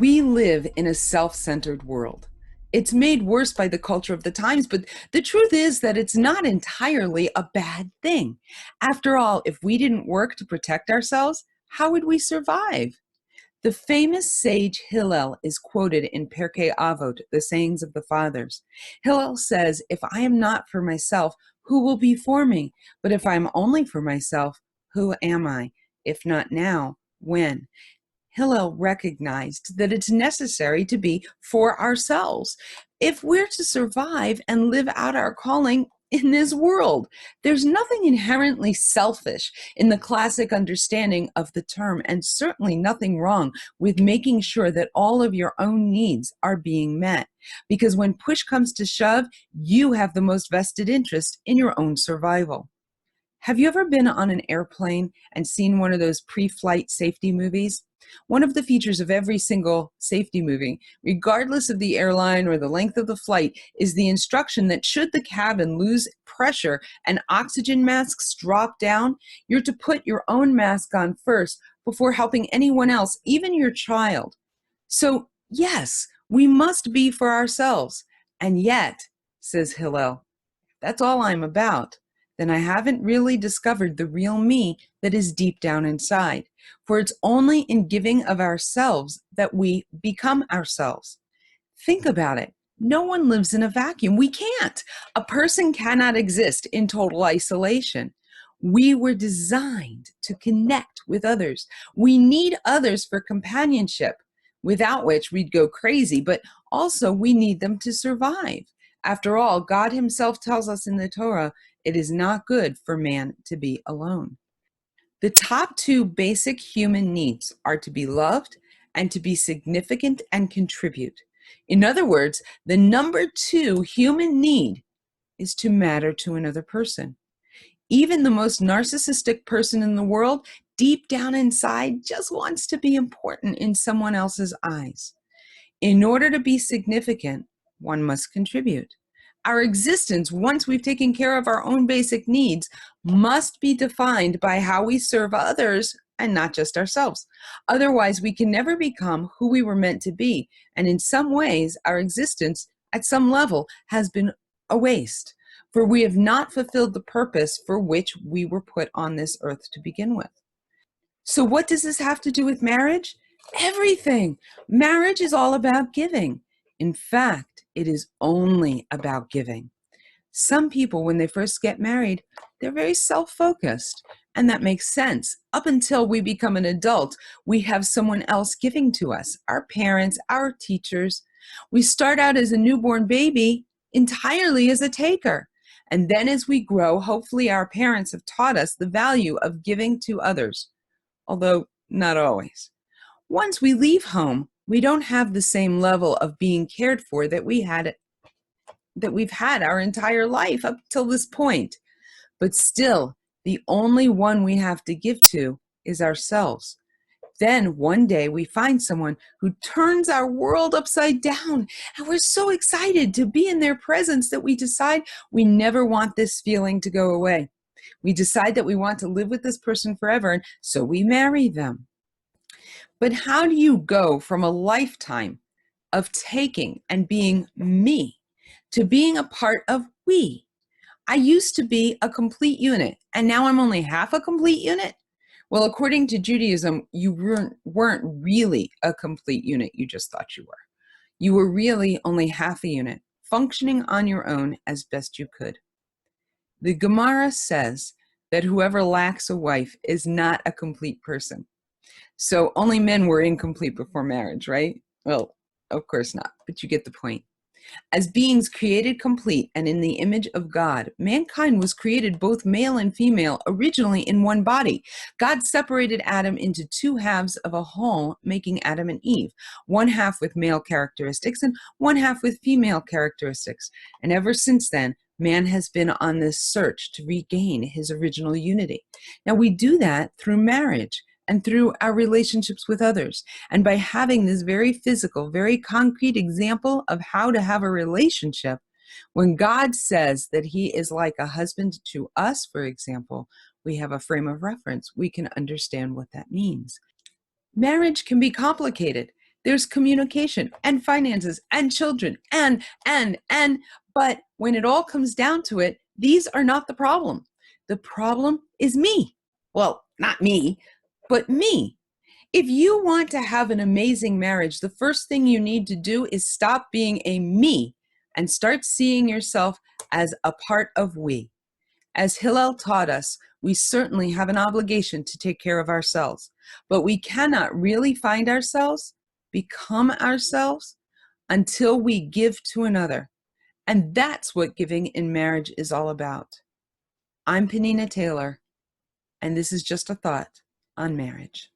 We live in a self-centered world. It's made worse by the culture of the times, but the truth is that it's not entirely a bad thing. After all, if we didn't work to protect ourselves, how would we survive? The famous sage Hillel is quoted in Pirkei Avot, the sayings of the fathers. Hillel says, "If I am not for myself, who will be for me? But if I am only for myself, who am I? If not now, when?" Hillel recognized that it's necessary to be for ourselves if we're to survive and live out our calling in this world. There's nothing inherently selfish in the classic understanding of the term, and certainly nothing wrong with making sure that all of your own needs are being met. Because when push comes to shove, you have the most vested interest in your own survival. Have you ever been on an airplane and seen one of those pre-flight safety movies? One of the features of every single safety movie, regardless of the airline or the length of the flight, is the instruction that should the cabin lose pressure and oxygen masks drop down, you're to put your own mask on first before helping anyone else, even your child. So, yes, we must be for ourselves. And yet, says Hillel, that's all I'm about, then I haven't really discovered the real me that is deep down inside. For it's only in giving of ourselves that we become ourselves. Think about it. No one lives in a vacuum. We can't. A person cannot exist in total isolation. We were designed to connect with others. We need others for companionship, without which we'd go crazy, but also we need them to survive. After all, God himself tells us in the Torah, it is not good for man to be alone. The top two basic human needs are to be loved and to be significant and contribute. In other words, the number two human need is to matter to another person. Even the most narcissistic person in the world, deep down inside, just wants to be important in someone else's eyes. In order to be significant, one must contribute. Our existence, once we've taken care of our own basic needs, must be defined by how we serve others and not just ourselves. Otherwise, we can never become who we were meant to be. And in some ways, our existence at some level has been a waste, for we have not fulfilled the purpose for which we were put on this earth to begin with. So what does this have to do with marriage? Everything. Marriage is all about giving. In fact, it is only about giving. Some people, when they first get married, they're very self-focused, and that makes sense. Up until we become an adult, we have someone else giving to us, our parents, our teachers. We start out as a newborn baby entirely as a taker. And then as we grow, hopefully our parents have taught us the value of giving to others, although not always. Once we leave home, we don't have the same level of being cared for that we've had our entire life up till this point. But still, the only one we have to give to is ourselves. Then one day we find someone who turns our world upside down, and we're so excited to be in their presence that we decide we never want this feeling to go away. We decide that we want to live with this person forever, and so we marry them. But how do you go from a lifetime of taking and being me to being a part of we? I used to be a complete unit, and now I'm only half a complete unit? Well, according to Judaism, you weren't really a complete unit, you just thought you were. You were really only half a unit, functioning on your own as best you could. The Gemara says that whoever lacks a wife is not a complete person. So only men were incomplete before marriage, right? Well, of course not, but you get the point. As beings created complete and in the image of God, mankind was created both male and female, originally in one body. God separated Adam into two halves of a whole, making Adam and Eve, one half with male characteristics and one half with female characteristics. And ever since then, man has been on this search to regain his original unity. Now we do that through marriage and through our relationships with others. And by having this very physical, very concrete example of how to have a relationship, when God says that he is like a husband to us, for example, we have a frame of reference. We can understand what that means. Marriage can be complicated. There's communication and finances and children but when it all comes down to it, these are not the problem. The problem is me. Well, not me, but me. If you want to have an amazing marriage, the first thing you need to do is stop being a me and start seeing yourself as a part of we. As Hillel taught us, we certainly have an obligation to take care of ourselves, but we cannot really find ourselves, become ourselves, until we give to another. And that's what giving in marriage is all about. I'm Penina Taylor, and this is Just a Thought on Marriage.